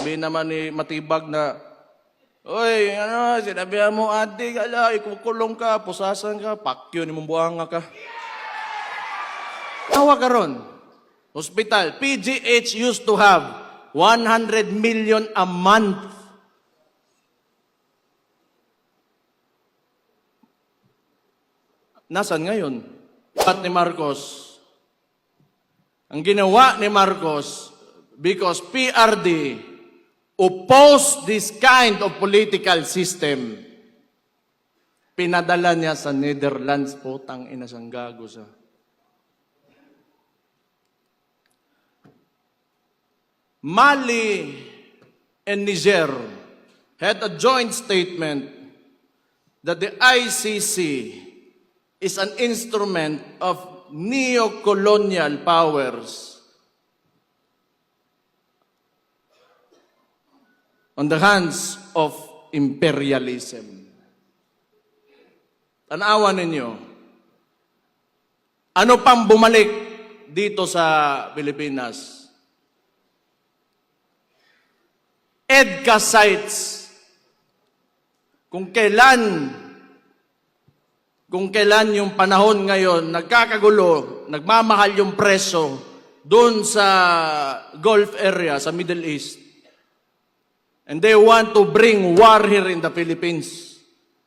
Sabi naman ni Matibag na, oy, ano, sinabihan mo, ate, ala, ikukulong ka, pusasan ka, pakyo ni mong buhanga ka. Tawa ka ron. Hospital. PGH used to have 100 million a month. Nasaan ngayon? At ni Marcos, ang ginawa ni Marcos, because PRD opposed this kind of political system, pinadala niya sa Netherlands, putang ina siyang gago sa. Mali and Niger had a joint statement that the ICC is an instrument of neo-colonial powers on the hands of imperialism. Tanawan ninyo, ano pang bumalik dito sa Pilipinas? EDCA sites. Kung kailan yung panahon ngayon, nagkakagulo, nagmamahal yung preso doon sa Gulf area, sa Middle East. And they want to bring war here in the Philippines.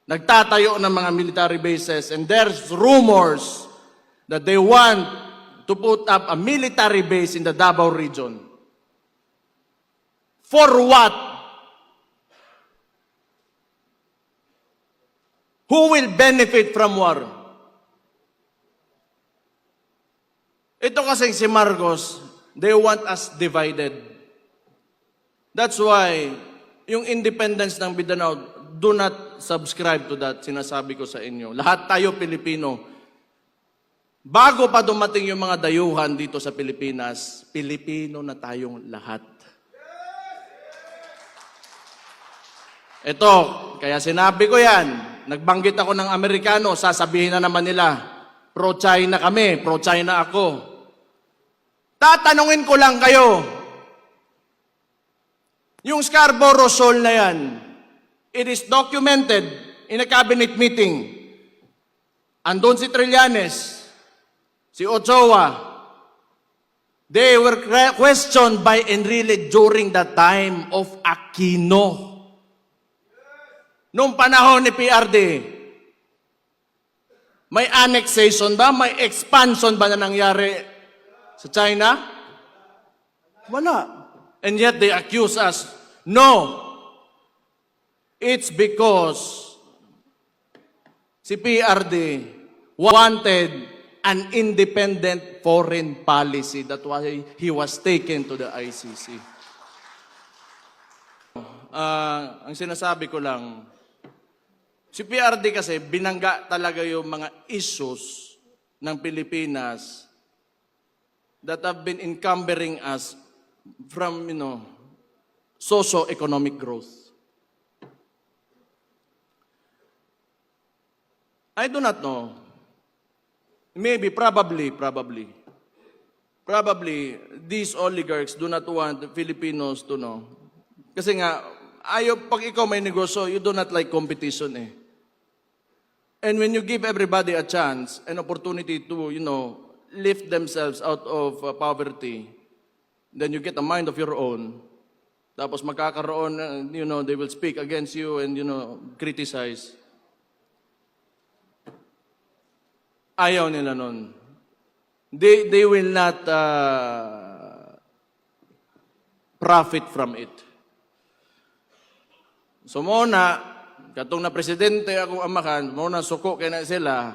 Nagtatayo ng mga military bases. And there's rumors that they want to put up a military base in the Davao region. For what? Who will benefit from war? Ito kasing si Marcos, they want us divided. That's why, yung independence ng Mindanao, do not subscribe to that, sinasabi ko sa inyo. Lahat tayo Pilipino. Bago pa dumating yung mga dayuhan dito sa Pilipinas, Pilipino na tayong lahat. Ito, kaya sinabi ko yan, nagbanggit ako ng Amerikano, sasabihin na naman nila, pro-China kami, pro-China ako. Tatanungin ko lang kayo, yung Scarborough Shoal na yan, it is documented in a cabinet meeting. Andun si Trillanes, si Ochoa, they were questioned by Enrile during the time of Aquino. Noong panahon ni PRD, may annexation ba? May expansion ba na nangyari sa China? Wala. And yet they accuse us. No. It's because si PRD wanted an independent foreign policy. That's why he was taken to the ICC. Ang sinasabi ko lang, si PRD kasi binangga talaga yung mga issues ng Pilipinas that have been encumbering us from, socio-economic growth. I do not know. Maybe, probably, these oligarchs do not want the Filipinos to know. Kasi nga, pag ikaw may negosyo, you do not like competition eh. And when you give everybody a chance, an opportunity to, lift themselves out of poverty, then you get a mind of your own. Tapos magkakaroon, they will speak against you and, criticize. Ayaw nila nun. They will not profit from it. So muna, katong na presidente akong amakan, muna suko kaya na sila,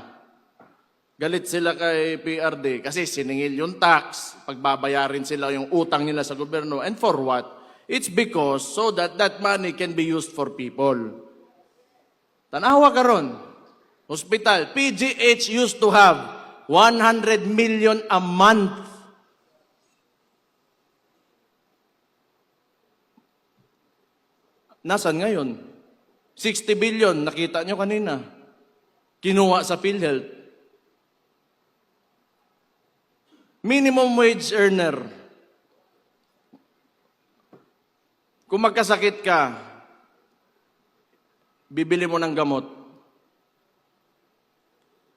galit sila kay PRD kasi siningil yung tax, pagbabayarin sila yung utang nila sa gobyerno. And for what? It's because so that money can be used for people. Tanawa ka ron. Hospital. PGH used to have 100 million a month. Nasaan ngayon? 60 billion, nakita nyo kanina. Kinuha sa PhilHealth. Minimum wage earner. Kung magkasakit ka, bibili mo ng gamot.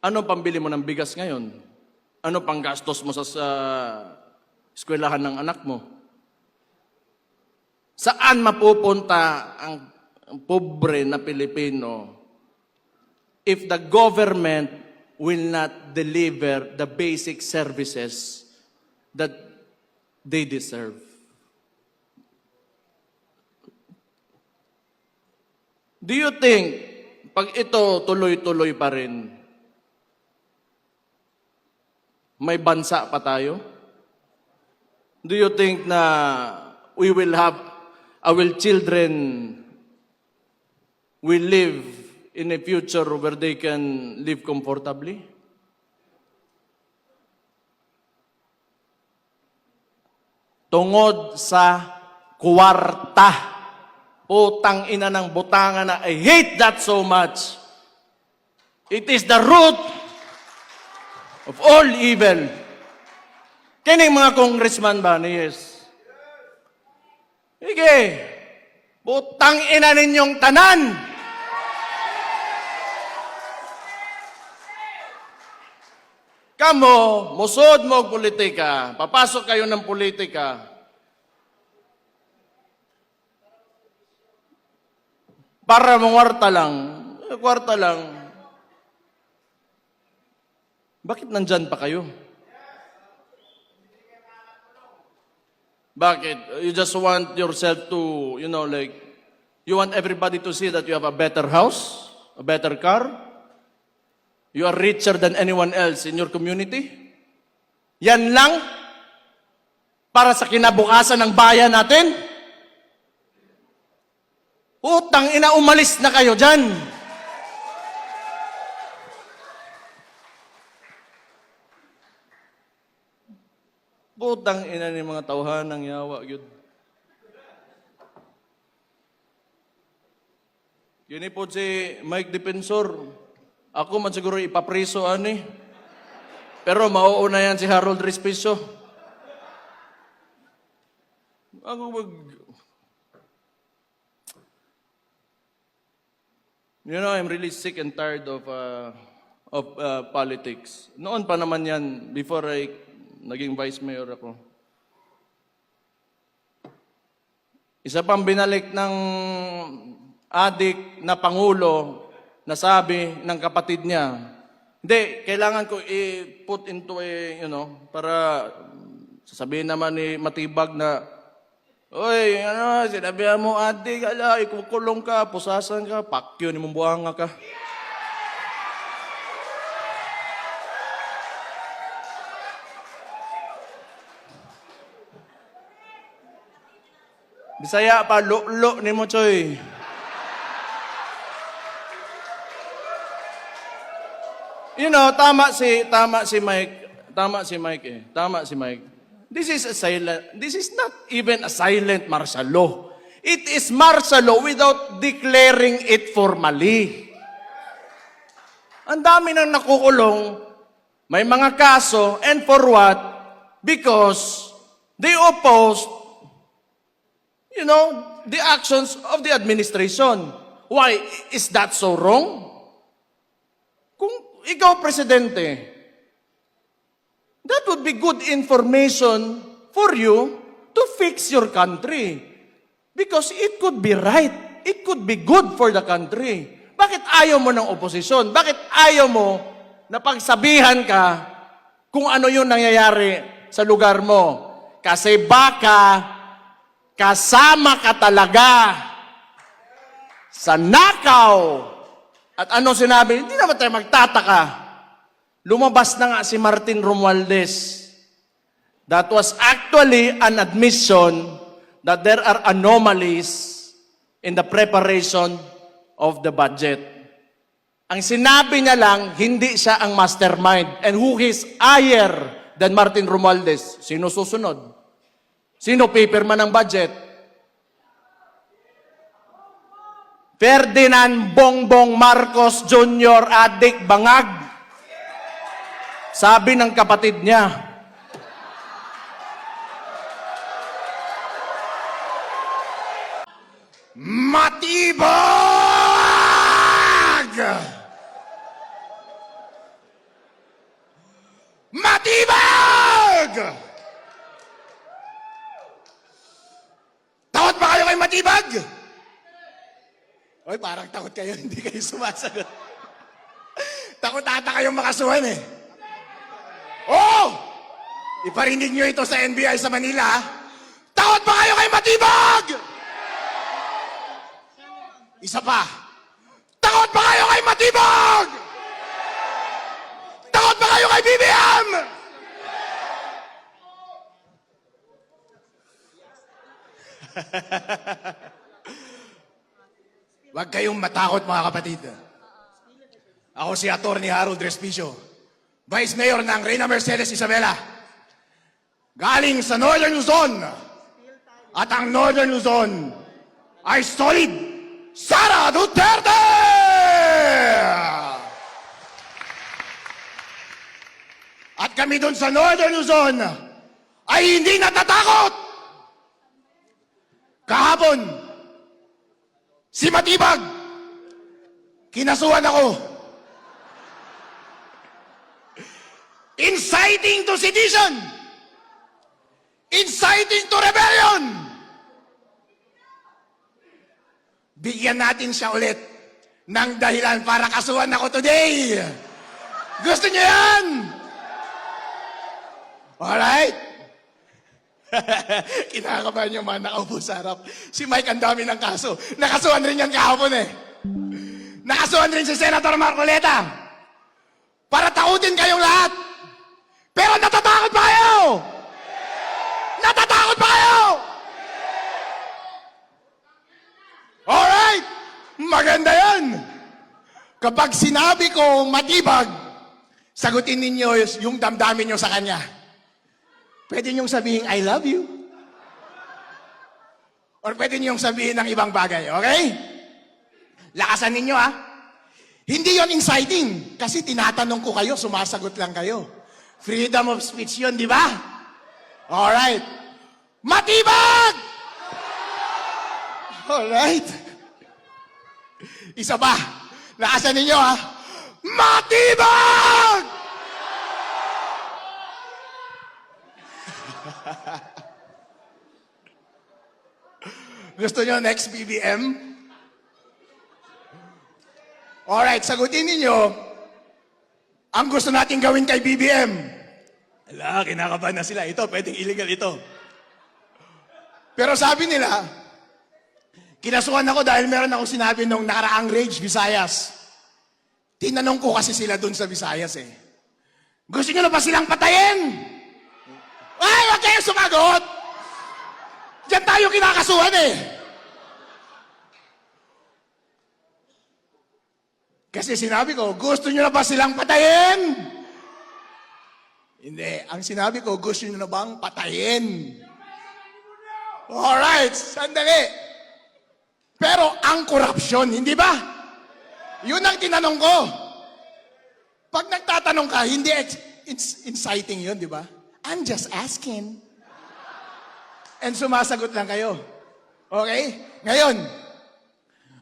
Ano pambili mo ng bigas ngayon? Ano pang gastos mo sa eskwelahan ng anak mo? Saan mapupunta ang pobre na Pilipino if the government will not deliver the basic services that they deserve? Do you think, pag ito tuloy-tuloy pa rin, may bansa pa tayo? Do you think na we will have, our children will live in a future where they can live comfortably? Tungod sa kwarta. Putang ina ng butangan na I hate that so much. It is the root of all evil. Kining mga congressman ba ni yes? Sige. Putang ina ninyong tanan. Kamo, musod mo politika. Papasok kayo ng politika. Para mangwarta lang. Kwarta lang. Bakit nandyan pa kayo? Bakit? You just want yourself to, you want everybody to see that you have a better house, a better car, you are richer than anyone else in your community? Yan lang? Para sa kinabukasan ng bayan natin? Utang ina, umalis na kayo dyan. Utang ina ni mga tauhan ng yawa. Yun. Yun po si Mike Defensor. Ako man siguro ipapriso ani. Pero mauuna yan si Harold Respicio. Ako I'm really sick and tired of politics. Noon pa naman yan, before I naging vice mayor ako. Isa pang binalik ng adik na pangulo na sabi ng kapatid niya, hindi, kailangan ko i-put into para sasabihin naman ni Matibag na, oy, sinabihan mo, adik, ikukulong ka, pusasan ka, pakyo ni mong buhanga ka. Bisaya pa, lo ni mo, choy. Tama si Mike. This is not even a silent martial law. It is martial law without declaring it formally. Ang dami nang nakukulong, may mga kaso, and for what? Because they opposed, the actions of the administration. Why? Is that so wrong? Kung ikaw, Presidente, that would be good information for you to fix your country. Because it could be right. It could be good for the country. Bakit ayaw mo ng oposisyon? Bakit ayaw mo na pagsabihan ka kung ano yung nangyayari sa lugar mo? Kasi baka kasama ka talaga sa nakaw. At ano sinabi? Hindi naman tayo magtataka. Lumabas na nga si Martin Romualdez. That was actually an admission that there are anomalies in the preparation of the budget. Ang sinabi niya lang, hindi siya ang mastermind. And who is higher than Martin Romualdez? Sino susunod? Sino paperman ng budget? Ferdinand Bongbong Marcos Jr. Adik Bangag. Sabi ng kapatid niya, Matibag! Matibag! Takot ba kayo kay Matibag? Oy, parang takot kayo, hindi kayo sumasagot. Takot ata kayong makasuhan eh. Oh! Iparinig nyo ito sa NBI sa Manila. Takot ba kayo kay Matibag? Isa pa. Takot ba kayo kay Matibag? Takot ba kayo kay BBM? Huwag kayong matakot mga kapatid. Ako si Atty. Harold Respicio, Vice Mayor ng Reyna Mercedes Isabela. Galing sa Northern Luzon. At ang Northern Luzon ay solid Sara Duterte! At kami doon sa Northern Luzon ay hindi natatakot. Kahapon, si Matibag, kinasuhan ako. Inciting to sedition. Inciting to rebellion. Bigyan natin siya ulit ng dahilan para kasuhan ako today. Gusto niyo yan? Alright? Kinakabahan niyo man, nakaupo sa harap. Si Mike ang dami ng kaso. Nakasuhan rin yan kahapon eh. Nakasuhan rin si Senator Marcoleta. Para takutin kayong lahat. Pero natatakot ba kayo? Natatakot ba kayo? Alright! Maganda yan! Kapag sinabi ko Matibag, sagutin ninyo yung damdamin nyo sa kanya. Pwede niyong sabihin, I love you. Or pwede niyong sabihin ng ibang bagay, okay? Lakasan ninyo, ha? Hindi yon inciting. Kasi tinatanong ko kayo, sumasagot lang kayo. Freedom of speech yun, di ba? Alright. Matibag! Alright. Isa pa. Lakasan ninyo, ha? Matibag! Gusto nyo next BBM? Alright, sagutin ninyo ang gusto natin gawin kay BBM. Ala, kinakabahan na sila. Ito, pwedeng illegal ito. Pero sabi nila, kinasuhan ako dahil meron akong sinabi nung nakaraang Rage Visayas. Tinanong ko kasi sila dun sa Visayas eh. Gusto nyo na ba silang patayin? Ay, wag kayo sumagot! Diyan tayo kinakasuhan eh. Kasi sinabi ko, gusto nyo na ba silang patayin? Hindi. Ang sinabi ko, gusto nyo na bang patayin? Alright, sandali. Pero ang korupsyon, hindi ba? Yun ang tinanong ko. Pag nagtatanong ka, hindi inciting yun, di ba? I'm just asking. And sumasagot lang kayo. Okay? Ngayon,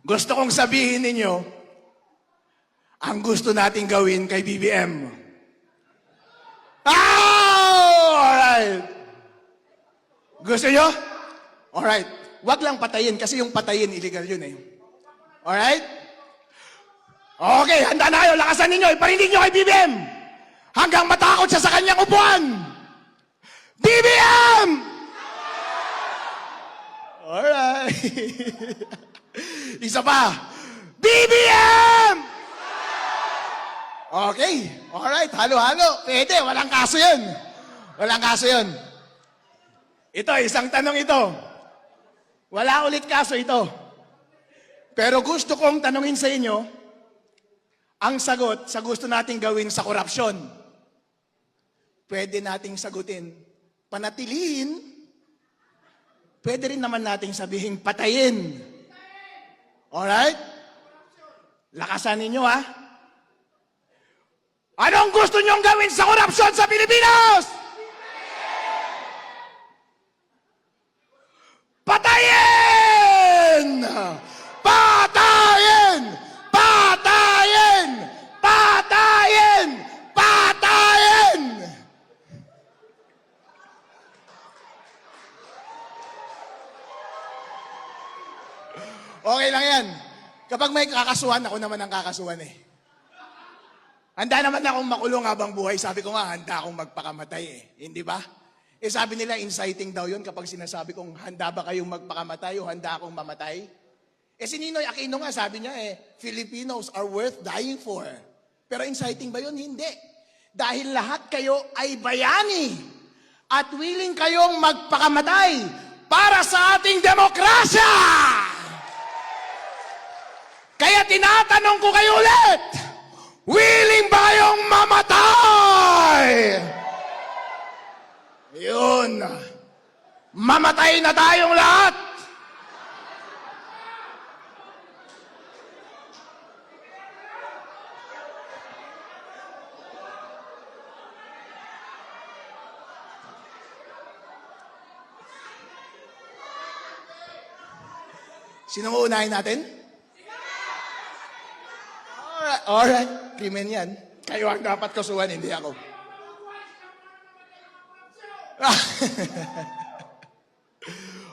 gusto kong sabihin ninyo, ang gusto nating gawin kay BBM. Alright. Gusto nyo? Alright. Wag lang patayin kasi yung patayin, illegal yun eh. Alright? Okay, handa na kayo. Lakasan ninyo. Iparinig nyo kay BBM. Hanggang matakot siya sa kanyang upuan. BBM! Alright. Isa pa. BBM! Okay. Alright. Halo-halo. Pwede. Walang kaso yun. Walang kaso yun. Ito, isang tanong ito. Wala ulit kaso ito. Pero gusto kong tanungin sa inyo, ang sagot sa gusto nating gawin sa korupsyon. Pwede nating sagutin, panatilihin. Pwede rin naman nating sabihin, patayin. Alright? Lakasan ninyo, ha? Anong gusto nyong gawin sa korupsyon sa Pilipinas? Patayin! Okay lang yan. Kapag may kakasuhan, ako naman ang kakasuhan eh. Handa naman akong makulong habang buhay. Sabi ko nga, handa akong magpakamatay eh. Hindi ba? Eh sabi nila, inciting daw yun kapag sinasabi kong handa ba kayong magpakamatay o handa akong mamatay? Eh si Ninoy Aquino nga, sabi niya Filipinos are worth dying for. Pero inciting ba yun? Hindi. Dahil lahat kayo ay bayani at willing kayong magpakamatay para sa ating demokrasya! Kaya tinatanong ko kayo ulit, willing ba kayong mamatay? Yun. Mamatay na tayong lahat. Sinong uunahin natin? Alright. Krimen yan. Kayo ang dapat kasuhan, hindi ako.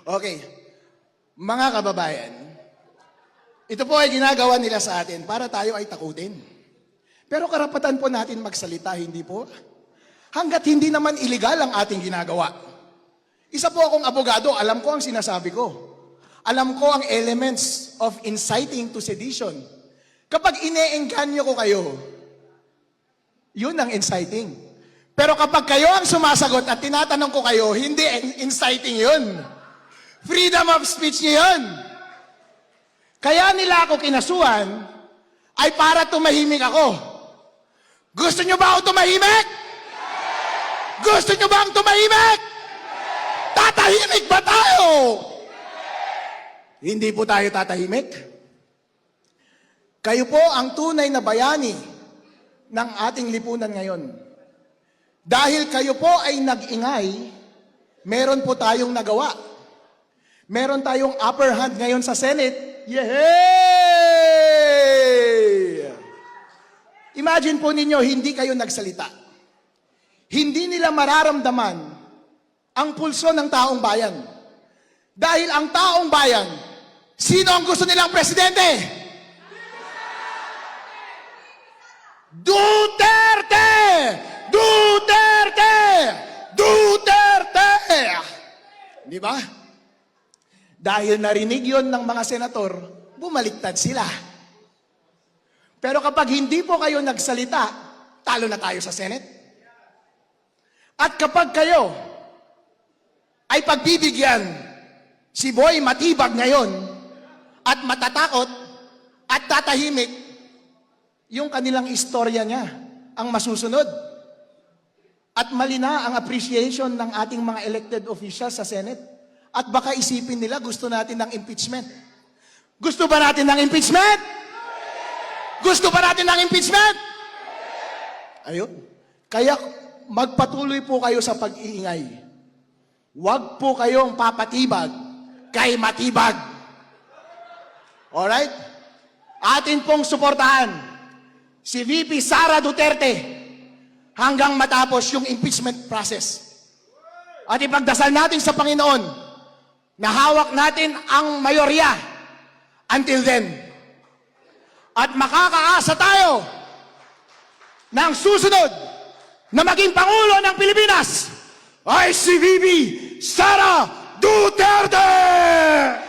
Okay. Mga kababayan, ito po ay ginagawa nila sa atin para tayo ay takutin. Pero karapatan po natin magsalita, hindi po? Hanggat hindi naman iligal ang ating ginagawa. Isa po akong abogado, alam ko ang sinasabi ko. Alam ko ang elements of inciting to sedition. Kapag ine-engganyo ko kayo, yun ang inciting. Pero kapag kayo ang sumasagot at tinatanong ko kayo, hindi inciting yun. Freedom of speech niyo yun. Kaya nila ako kinasuhan ay para tumahimik ako. Gusto nyo ba ako tumahimik? Gusto nyo ba ang tumahimik? Tatahimik ba tayo? Hindi po tayo tatahimik. Kayo po ang tunay na bayani ng ating lipunan ngayon. Dahil kayo po ay nag-ingay, meron po tayong nagawa. Meron tayong upper hand ngayon sa Senate. Yay! Imagine po ninyo, hindi kayo nagsalita. Hindi nila mararamdaman ang pulso ng taong bayan. Dahil ang taong bayan, sino ang gusto nilang presidente? Duterte! Duterte! Duterte! Di ba? Dahil narinig yon ng mga senator, bumaliktad sila. Pero kapag hindi po kayo nagsalita, talo na tayo sa Senate. At kapag kayo ay pagbibigyan, si Boy matibag ngayon at matatakot at tatahimik, yung kanilang istorya niya ang masusunod. At malina ang appreciation ng ating mga elected officials sa Senate. At baka isipin nila gusto natin ng impeachment. Gusto ba natin ng impeachment? Gusto ba natin ng impeachment? Ayun. Kaya magpatuloy po kayo sa pag-iingay. Huwag po kayong papatibag kay matibag. Alright? Atin pong suportahan si VP Sara Duterte hanggang matapos yung impeachment process. At ipagdasal natin sa Panginoon na hawak natin ang mayorya until then. At makakaasa tayo ng susunod na maging Pangulo ng Pilipinas ay si VP Sara Duterte!